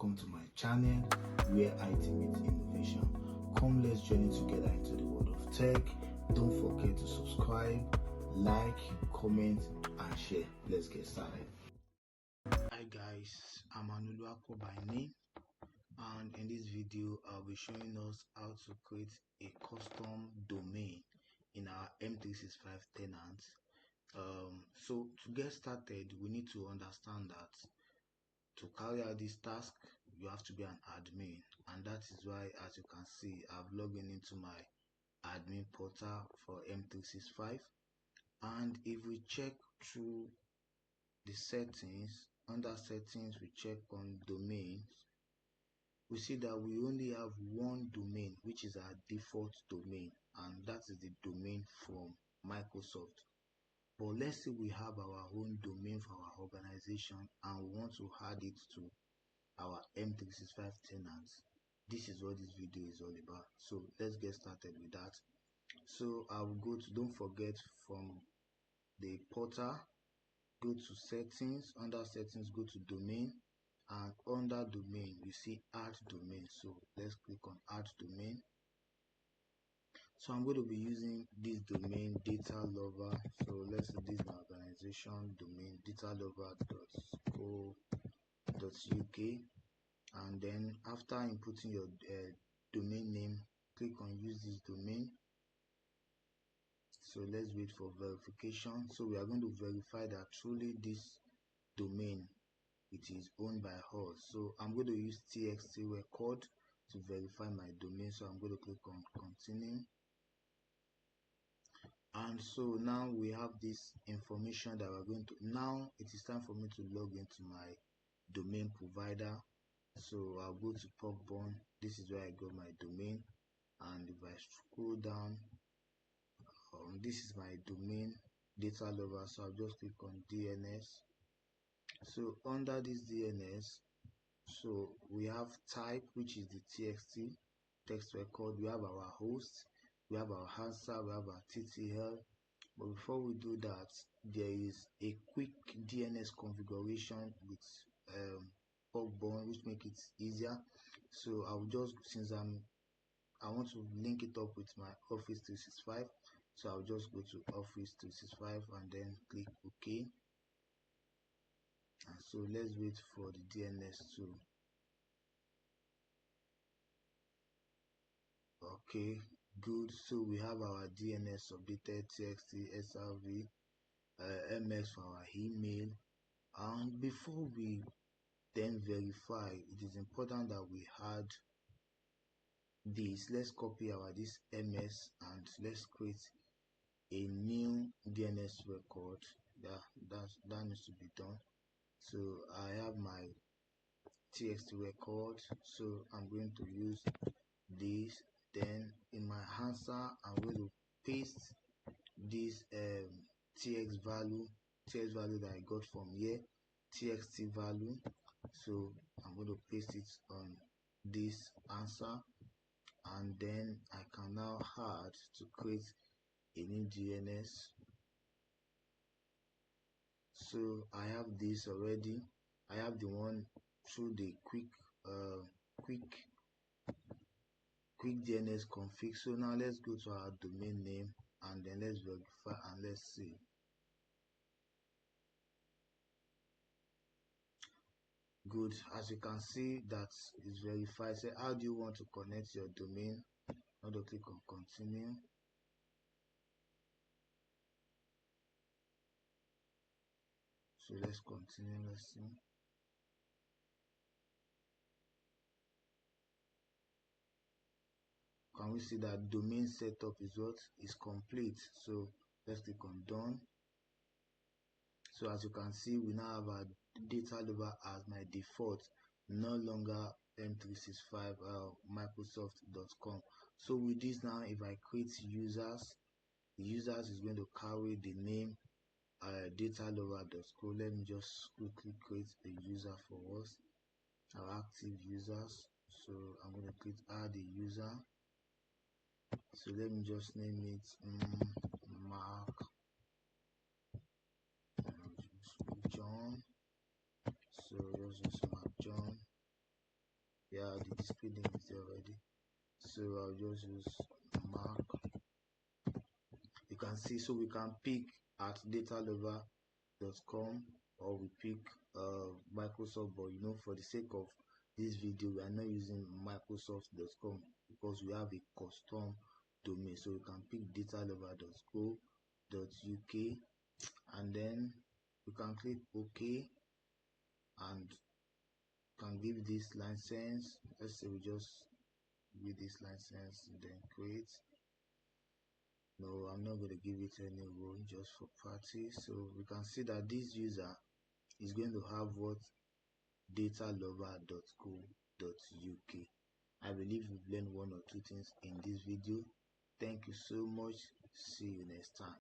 welcome to my channel where IT meets innovation. Come, let's journey together into the world of tech. Don't forget to subscribe, like, comment and share. Let's get started. Hi guys, I'm Anuluako by name, and in this video I'll be showing us how to create a custom domain in our M365 tenant. So to get started, we need to understand that to carry out this task you have to be an admin, and that is why, as you can see, I've logged into my admin portal for M365. And if we check through the settings, under settings we check on domains, we see that we only have one domain, which is our default domain, and that is the domain from Microsoft. But let's say we have our own domain for our organization and we want to add it to our M365 tenants. This is what this video is all about. So let's get started with that. So I will go to, don't forget, from the portal, go to settings. Under settings, go to domain, and under domain you see add domain. So let's click on add domain. So I'm going to be using this domain, data lover. So let's say this is my organization domain, datalover.co.uk. And then after inputting your domain name, click on use this domain. So let's wait for verification. So we are going to verify that truly this domain, it is owned by us. So I'm going to use txt record to verify my domain. So I'm going to click on continue. And so now we have this information that we're going to, now it is time for me to log into my domain provider. So I'll go to Porkbun. This is where I got my domain, and if I scroll down, this is my domain, data lover. So I'll just click on DNS. So under this DNS, so we have type, which is the txt text record. We have our host, we have our answer, we have our TTL. But before we do that, there is a quick DNS configuration with Porkbun, which make it easier. So I'll just, since I want to link it up with my Office 365, so I'll just go to Office 365 and then click OK. And so let's wait for the DNS to, okay, good. So we have our DNS updated, txt, srv, ms for our email. And before we then verify, it is important that we add this. Let's copy our this ms and let's create a new DNS record. That needs to be done. So I have my txt record, so I'm going to use this. Then in my answer, I'm going to paste this txt value that I got from here, txt value. So I'm going to paste it on this answer, and then I can now add to create a new DNS. So I have this already. I have the one through the quick DNS config. So now let's go to our domain name and then let's verify and let's see. Good, as you can see that is verified. Say, how do you want to connect your domain? Now to click on continue. So let's continue. Let's see. Can we see that domain setup is what is complete? So let's click on done. So as you can see, we now have our data lover as my default, no longer M365 Microsoft.com. So with this now, if I create users, the users is going to carry the name datalover.co. Let me just quickly create a user for us, our active users. So I'm going to click add a user. So let me just name it Mark John. So just Mark John. Yeah, the display name is there already. So I'll just use Mac. You can see, so we can pick at datalover.com or we pick Microsoft, but for the sake of this video we are not using Microsoft.com because we have a custom domain. So we can pick datalover.co.uk and then we can click OK and can give this license. Let's say we just give this license and then create. No, I'm not going to give it any role, just for party. So we can see that this user is going to have what datalover.co.uk. I believe you've learned one or two things in this video. Thank you so much. See you next time.